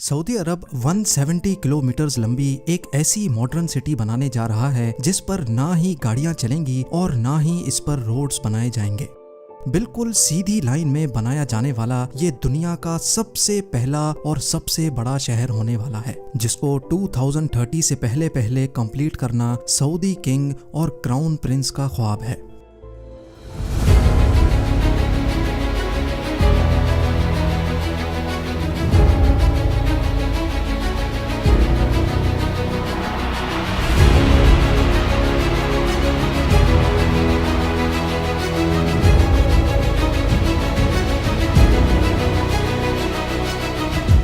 Saudi अरब 170 kilometre लंबी एक ऐसी मॉडर्न सिटी बनाने जा रहा है जिस पर ना ही गाड़ियां चलेंगी और ना ही इस पर रोड्स बनाए जाएंगे। बिल्कुल सीधी लाइन में बनाया जाने वाला ये दुनिया का सबसे पहला और सबसे बड़ा शहर होने वाला है, जिसको 2030 से पहले पहले कंप्लीट करना सऊदी किंग और क्राउन प्रिंस का ख्वाब है।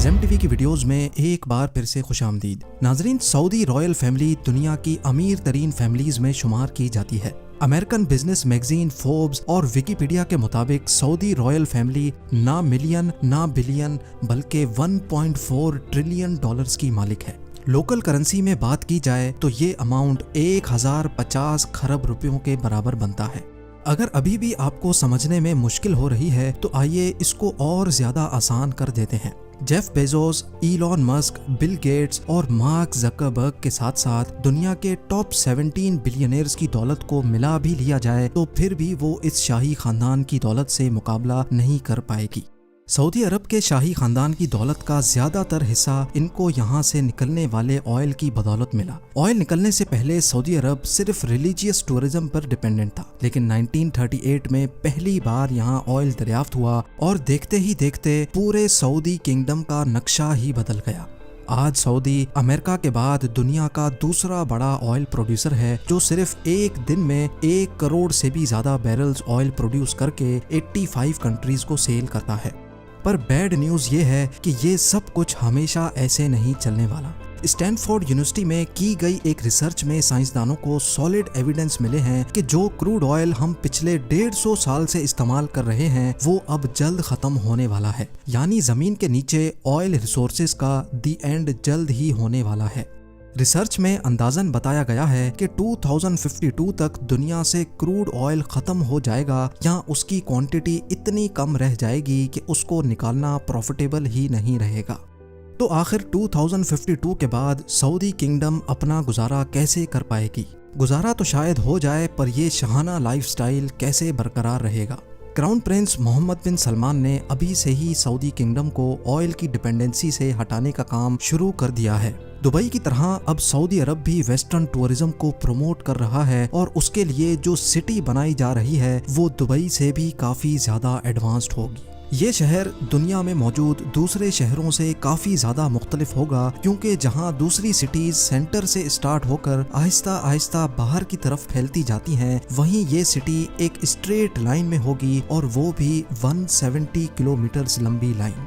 ज़ेम टीवी की वीडियोस में एक बार फिर से खुशामदीद। नाजरीन, सऊदी रॉयल फैमिली दुनिया की अमीर तरीन फैमिलीज में शुमार की जाती है। अमेरिकन बिजनेस मैगजीन फोर्ब्स और विकिपीडिया के मुताबिक सऊदी रॉयल फैमिली ना मिलियन ना बिलियन बल्कि 1.4 ट्रिलियन डॉलर्स की मालिक है। लोकल करेंसी में बात की जाए तो ये अमाउंट 1050 खरब रुपयों के बराबर बनता है। अगर अभी भी आपको समझने में मुश्किल हो रही है तो आइए इसको और ज्यादा आसान कर देते हैं। Jeff Bezos, Elon Musk, Bill Gates और मार्क ज़करबर्ग के साथ साथ दुनिया के टॉप 17 बिलियनियर्स की दौलत को मिला भी लिया जाए तो फिर भी वो इस शाही खानदान की दौलत से मुकाबला नहीं कर पाएगी। सऊदी अरब के शाही खानदान की दौलत का ज्यादातर हिस्सा इनको यहाँ से निकलने वाले ऑयल की बदौलत मिला। ऑयल निकलने से पहले सऊदी अरब सिर्फ रिलीजियस टूरिज्म पर डिपेंडेंट था, लेकिन 1938 में पहली बार यहाँ ऑयल दरियाफ्त हुआ और देखते ही देखते पूरे सऊदी किंगडम का नक्शा ही बदल गया। आज सऊदी अमेरिका के बाद दुनिया का दूसरा बड़ा ऑयल प्रोड्यूसर है, जो सिर्फ एक दिन में 1 करोड़ से भी ज्यादा बैरल्स ऑयल प्रोड्यूस करके 85 कंट्रीज को सेल करता है। पर बैड न्यूज ये है कि ये सब कुछ हमेशा ऐसे नहीं चलने वाला। स्टैनफोर्ड यूनिवर्सिटी में की गई एक रिसर्च में साइंसदानों को सॉलिड एविडेंस मिले हैं कि जो क्रूड ऑयल हम पिछले 150 साल से इस्तेमाल कर रहे हैं वो अब जल्द खत्म होने वाला है। यानी जमीन के नीचे ऑयल रिसोर्सेज का दी एंड जल्द ही होने वाला है। रिसर्च में अंदाजन बताया गया है कि 2052 तक दुनिया से क्रूड ऑयल खत्म हो जाएगा या उसकी क्वांटिटी इतनी कम रह जाएगी कि उसको निकालना प्रॉफिटेबल ही नहीं रहेगा। तो आखिर 2052 के बाद सऊदी किंगडम अपना गुजारा कैसे कर पाएगी? गुजारा तो शायद हो जाए, पर ये शहाना लाइफस्टाइल कैसे बरकरार रहेगा? क्राउन प्रिंस मोहम्मद बिन सलमान ने अभी से ही सऊदी किंगडम को ऑयल की डिपेंडेंसी से हटाने का काम शुरू कर दिया है। दुबई की तरह अब सऊदी अरब भी वेस्टर्न टूरिज्म को प्रमोट कर रहा है और उसके लिए जो सिटी बनाई जा रही है वो दुबई से भी काफी ज्यादा एडवांस्ड होगी। ये शहर दुनिया में मौजूद दूसरे शहरों से काफी ज्यादा मुख्तलिफ होगा, क्योंकि जहां दूसरी सिटीज सेंटर से स्टार्ट होकर आहिस्ता आहिस्ता बाहर की तरफ फैलती जाती हैं, वहीं ये सिटी एक स्ट्रेट लाइन में होगी और वो भी 170 किलोमीटर लंबी लाइन।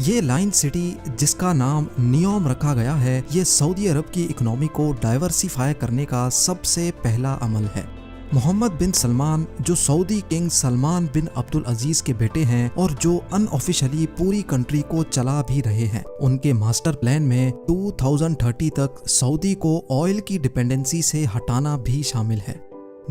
ये लाइन सिटी जिसका नाम नियोम रखा गया है, ये सऊदी अरब की इकोनॉमी को डाइवर्सिफाई करने का सबसे पहला अमल है। मोहम्मद बिन सलमान, जो सऊदी किंग सलमान बिन अब्दुल अजीज के बेटे हैं और जो अनऑफिशियली पूरी कंट्री को चला भी रहे हैं, उनके मास्टर प्लान में 2030 तक सऊदी को ऑयल की डिपेंडेंसी से हटाना भी शामिल है।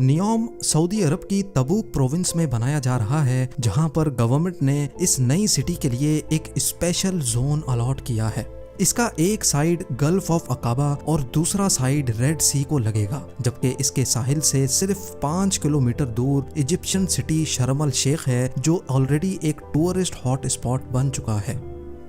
नियोम सऊदी अरब की तबूक प्रोविंस में बनाया जा रहा है, जहां पर गवर्नमेंट ने इस नई सिटी के लिए एक स्पेशल जोन अलॉट किया है। इसका एक साइड गल्फ ऑफ अकाबा और दूसरा साइड रेड सी को लगेगा, जबकि इसके साहिल से सिर्फ 5 किलोमीटर दूर इजिप्शियन सिटी शर्म अल शेख है, जो ऑलरेडी एक टूरिस्ट हॉट स्पॉट बन चुका है।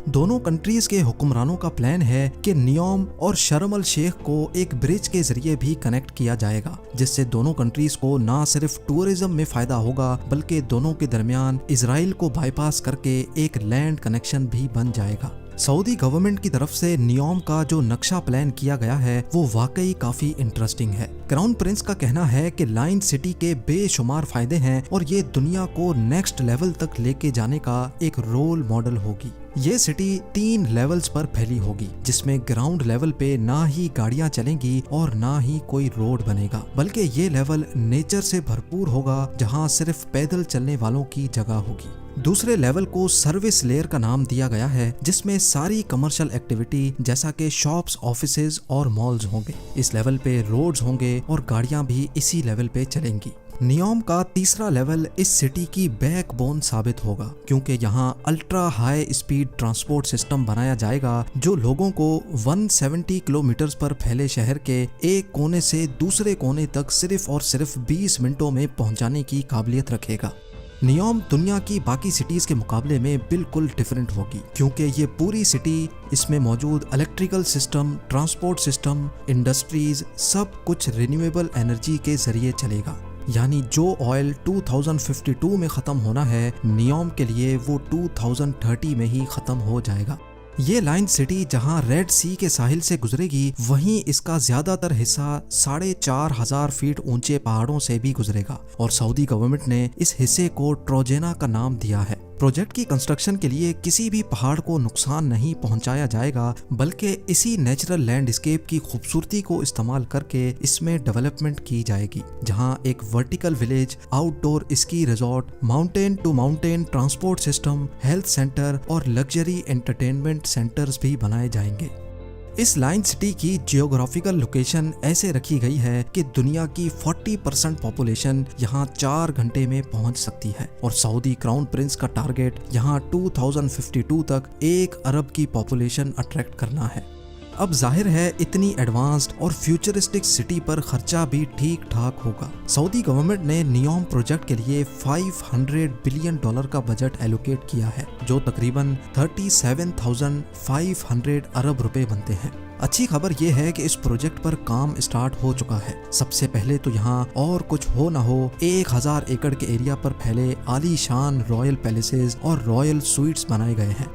दोनों कंट्रीज के हुक्मरानों का प्लान है कि नियोम और शर्म अल शेख को एक ब्रिज के जरिए भी कनेक्ट किया जाएगा, जिससे दोनों कंट्रीज को ना सिर्फ टूरिज्म में फायदा होगा बल्कि दोनों के दरमियान इजराइल को बाईपास करके एक लैंड कनेक्शन भी बन जाएगा। सऊदी गवर्नमेंट की तरफ से नियोम का जो नक्शा प्लान किया गया है वो वाकई काफी इंटरेस्टिंग है। क्राउन प्रिंस का कहना है कि लाइन सिटी के बेशुमार फायदे हैं और ये दुनिया को नेक्स्ट लेवल तक लेके जाने का एक रोल मॉडल होगी। ये सिटी 3 लेवल्स पर फैली होगी, जिसमें ग्राउंड लेवल पे ना ही गाड़ियां चलेंगी और ना ही कोई रोड बनेगा, बल्कि ये लेवल नेचर से भरपूर होगा, जहां सिर्फ पैदल चलने वालों की जगह होगी। दूसरे लेवल को सर्विस लेयर का नाम दिया गया है, जिसमें सारी कमर्शियल एक्टिविटी जैसा कि शॉप्स, ऑफिसेज और मॉल्स होंगे। इस लेवल पे रोड्स होंगे और गाड़ियां भी इसी लेवल पे चलेंगी। नियोम का तीसरा लेवल इस सिटी की बैकबोन साबित होगा, क्योंकि यहाँ ultra high speed transport system बनाया जाएगा जो लोगों को 170 किलोमीटर पर फैले शहर के एक कोने से दूसरे कोने तक सिर्फ और सिर्फ 20 मिनटों में पहुंचाने की काबिलियत रखेगा। नियोम दुनिया की बाकी सिटीज के मुकाबले में बिल्कुल डिफरेंट होगी, क्योंकि ये पूरी सिटी, इसमें मौजूद electrical system, transport system, industries, सब कुछ रिन्यूएबल एनर्जी के जरिए चलेगा। यानी जो ऑयल 2052 में ख़त्म होना है, नियोम के लिए वो 2030 में ही ख़त्म हो जाएगा। ये लाइन सिटी जहां रेड सी के साहिल से गुजरेगी, वहीं इसका ज्यादातर हिस्सा 4500 फीट ऊंचे पहाड़ों से भी गुजरेगा और सऊदी गवर्नमेंट ने इस हिस्से को ट्रोजेना का नाम दिया है। प्रोजेक्ट की कंस्ट्रक्शन के लिए किसी भी पहाड़ को नुकसान नहीं पहुंचाया जाएगा, बल्कि इसी नेचुरल लैंडस्केप की खूबसूरती को इस्तेमाल करके इसमें डेवलपमेंट की जाएगी, जहां एक vertical village, outdoor ski resort, mountain to mountain transport system, health centre और लग्जरी एंटरटेनमेंट सेंटर्स भी बनाए जाएंगे। इस लाइन सिटी की जियोग्राफिकल लोकेशन ऐसे रखी गई है कि दुनिया की 40% पॉपुलेशन यहाँ 4 घंटे में पहुँच सकती है और सऊदी क्राउन प्रिंस का टारगेट यहाँ 2052 तक 1 अरब की पॉपुलेशन अट्रैक्ट करना है। अब जाहिर है इतनी एडवांस्ड और फ्यूचरिस्टिक सिटी पर खर्चा भी ठीक ठाक होगा। सऊदी गवर्नमेंट ने नियोम प्रोजेक्ट के लिए $500 बिलियन का बजट एलोकेट किया है, जो तकरीबन 37,500 अरब रुपए बनते हैं। अच्छी खबर यह है कि इस प्रोजेक्ट पर काम स्टार्ट हो चुका है। सबसे पहले तो यहाँ और कुछ हो ना हो 1000 एकड़ के एरिया पर फैले आलीशान रॉयल पैलेसेस और रॉयल स्वीट्स बनाए गए हैं।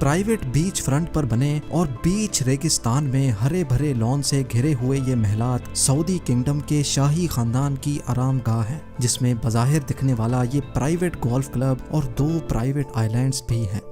प्राइवेट बीच फ्रंट पर बने और बीच रेगिस्तान में हरे भरे लॉन से घिरे हुए ये महलात सऊदी किंगडम के शाही खानदान की आरामगाह है, जिसमें बज़ाहिर दिखने वाला ये प्राइवेट गोल्फ क्लब और 2 प्राइवेट आइलैंड्स भी हैं।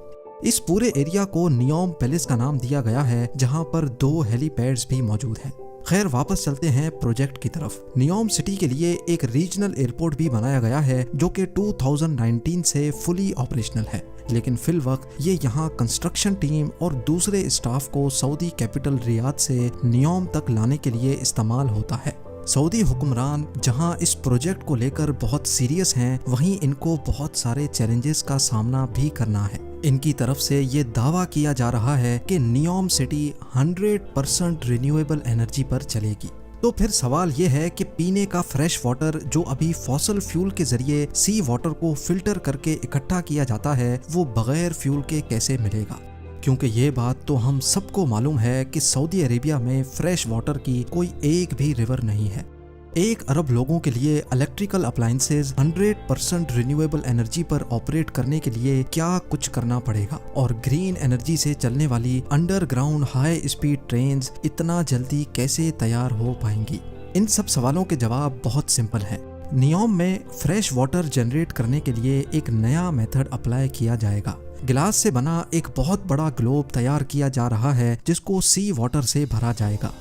इस पूरे एरिया को नियोम पैलेस का नाम दिया गया है, जहां पर 2 हेलीपैड्स भी मौजूद हैं। खैर, वापस चलते हैं प्रोजेक्ट की तरफ। नियोम सिटी के लिए एक रीजनल एयरपोर्ट भी बनाया गया है, जो कि 2019 से फुली ऑपरेशनल है, लेकिन फिल वक्त ये यहाँ कंस्ट्रक्शन टीम और दूसरे स्टाफ को सऊदी कैपिटल रियाद से नियोम तक लाने के लिए इस्तेमाल होता है। सऊदी हुक्मरान जहां इस प्रोजेक्ट को लेकर बहुत सीरियस हैं, वहीं इनको बहुत सारे चैलेंजेस का सामना भी करना है। इनकी तरफ से ये दावा किया जा रहा है कि नियोम सिटी 100% रिन्यूएबल एनर्जी पर चलेगी। तो फिर सवाल ये है कि पीने का फ्रेश वाटर जो अभी फॉसल फ्यूल के जरिए सी वाटर को फिल्टर करके इकट्ठा किया जाता है, वो बगैर फ्यूल के कैसे मिलेगा? क्योंकि ये बात तो हम सबको मालूम है कि सऊदी अरेबिया में फ्रेश वाटर की कोई एक भी रिवर नहीं है। 1 अरब लोगों के लिए इलेक्ट्रिकल अप्लायंसेज 100% रिन्यूएबल एनर्जी पर ऑपरेट करने के लिए क्या कुछ करना पड़ेगा, और ग्रीन एनर्जी से चलने वाली अंडरग्राउंड हाई स्पीड ट्रेन्स इतना जल्दी कैसे तैयार हो पाएंगी? इन सब सवालों के जवाब बहुत सिंपल है। नियोम में फ्रेश वाटर जनरेट करने के लिए एक नया मेथड अप्लाई किया जाएगा। गिलास से बना एक बहुत बड़ा ग्लोब तैयार किया जा रहा है, जिसको सी वाटर से भरा जाएगा।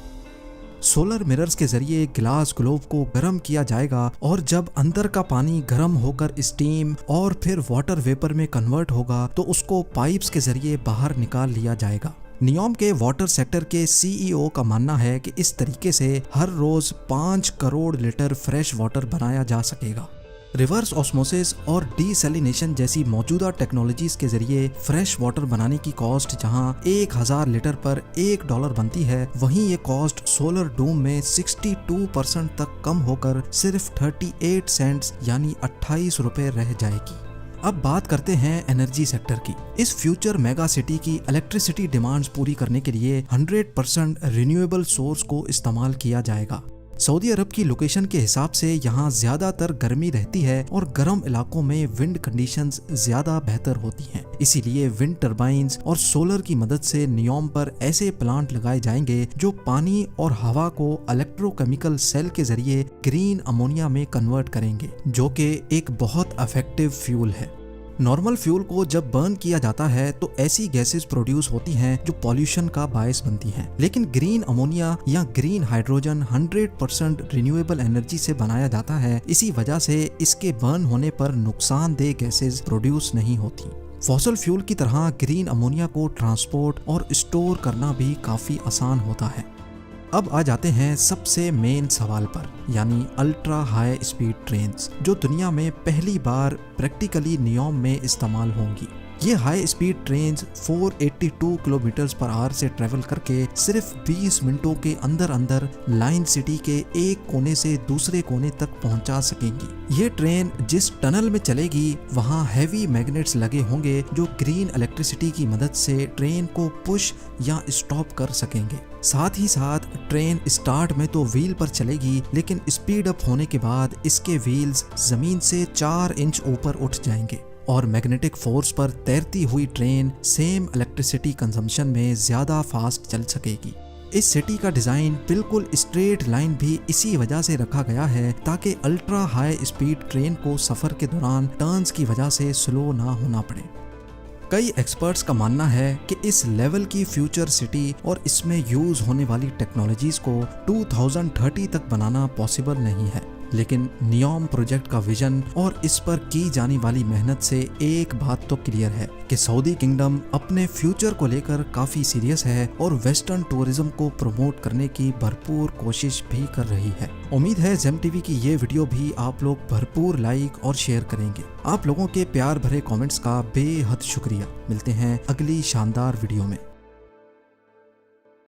सोलर मिरर्स के जरिए गिलास ग्लोब को गर्म किया जाएगा और जब अंदर का पानी गर्म होकर स्टीम और फिर वाटर वेपर में कन्वर्ट होगा, तो उसको पाइप्स के जरिए बाहर निकाल लिया जाएगा। नियोम के वाटर सेक्टर के CEO का मानना है कि इस तरीके से हर रोज 5 करोड़ लीटर फ्रेश वाटर बनाया जा सकेगा। रिवर्स ऑस्मोसिस और डीसैलिनेशन जैसी मौजूदा टेक्नोलॉजीज के जरिए फ्रेश वाटर बनाने की कॉस्ट जहां 1000 लीटर पर $1 बनती है, वहीं ये कॉस्ट सोलर डूम में 62% तक कम होकर सिर्फ 38 सेंट्स यानी 28 रुपए रह जाएगी। अब बात करते हैं एनर्जी सेक्टर की। इस फ्यूचर मेगा सिटी की इलेक्ट्रिसिटी डिमांड्स पूरी करने के लिए 100% रिन्यूएबल सोर्स को इस्तेमाल किया जाएगा। सऊदी अरब की लोकेशन के हिसाब से यहाँ ज्यादातर गर्मी रहती है और गर्म इलाकों में विंड कंडीशंस ज्यादा बेहतर होती हैं। इसीलिए विंड टरबाइंस और सोलर की मदद से नियोम पर ऐसे प्लांट लगाए जाएंगे जो पानी और हवा को इलेक्ट्रोकेमिकल सेल के जरिए ग्रीन अमोनिया में कन्वर्ट करेंगे, जो कि एक बहुत इफेक्टिव फ्यूल है। नॉर्मल फ्यूल को जब बर्न किया जाता है तो ऐसी गैसेस प्रोड्यूस होती हैं जो पॉल्यूशन का बायस बनती हैं, लेकिन ग्रीन अमोनिया या ग्रीन हाइड्रोजन 100% रिन्यूएबल एनर्जी से बनाया जाता है। इसी वजह से इसके बर्न होने पर नुकसानदेह गैसेस प्रोड्यूस नहीं होती। फॉसल फ्यूल की तरह ग्रीन अमोनिया को ट्रांसपोर्ट और स्टोर करना भी काफी आसान होता है। अब आ जाते हैं सबसे मेन सवाल पर, यानी अल्ट्रा हाई स्पीड ट्रेन्स जो दुनिया में पहली बार प्रैक्टिकली नियोम में इस्तेमाल होंगी। ये high speed trains 482 kilometre per hour से ट्रेवल करके सिर्फ 20 मिनटों के अंदर अंदर लाइन सिटी के एक कोने से दूसरे कोने तक पहुंचा सकेंगी। ये ट्रेन जिस टनल में चलेगी वहां हैवी मैग्नेट्स लगे होंगे जो ग्रीन इलेक्ट्रिसिटी की मदद से ट्रेन को पुश या स्टॉप कर सकेंगे। साथ ही साथ ट्रेन स्टार्ट में तो व्हील पर चलेगी, लेकिन स्पीड अप होने के बाद इसके व्हील्स जमीन से 4 इंच ऊपर उठ जाएंगे और मैग्नेटिक फोर्स पर तैरती हुई ट्रेन सेम इलेक्ट्रिसिटी कंजम्पशन में ज्यादा फास्ट चल सकेगी। इस सिटी का डिजाइन बिल्कुल स्ट्रेट लाइन भी इसी वजह से रखा गया है ताकि अल्ट्रा हाई स्पीड ट्रेन को सफर के दौरान टर्न्स की वजह से स्लो ना होना पड़े। कई एक्सपर्ट्स का मानना है कि इस लेवल की फ्यूचर सिटी और इसमें यूज होने वाली टेक्नोलॉजीज को 2030 तक बनाना पॉसिबल नहीं है, लेकिन नियोम प्रोजेक्ट का विजन और इस पर की जाने वाली मेहनत से एक बात तो क्लियर है कि सऊदी किंगडम अपने फ्यूचर को लेकर काफी सीरियस है और वेस्टर्न टूरिज्म को प्रमोट करने की भरपूर कोशिश भी कर रही है। उम्मीद है जेम टीवी की ये वीडियो भी आप लोग भरपूर लाइक और शेयर करेंगे। आप लोगों के प्यार भरे कमेंट्स का बेहद शुक्रिया। मिलते हैं अगली शानदार वीडियो में।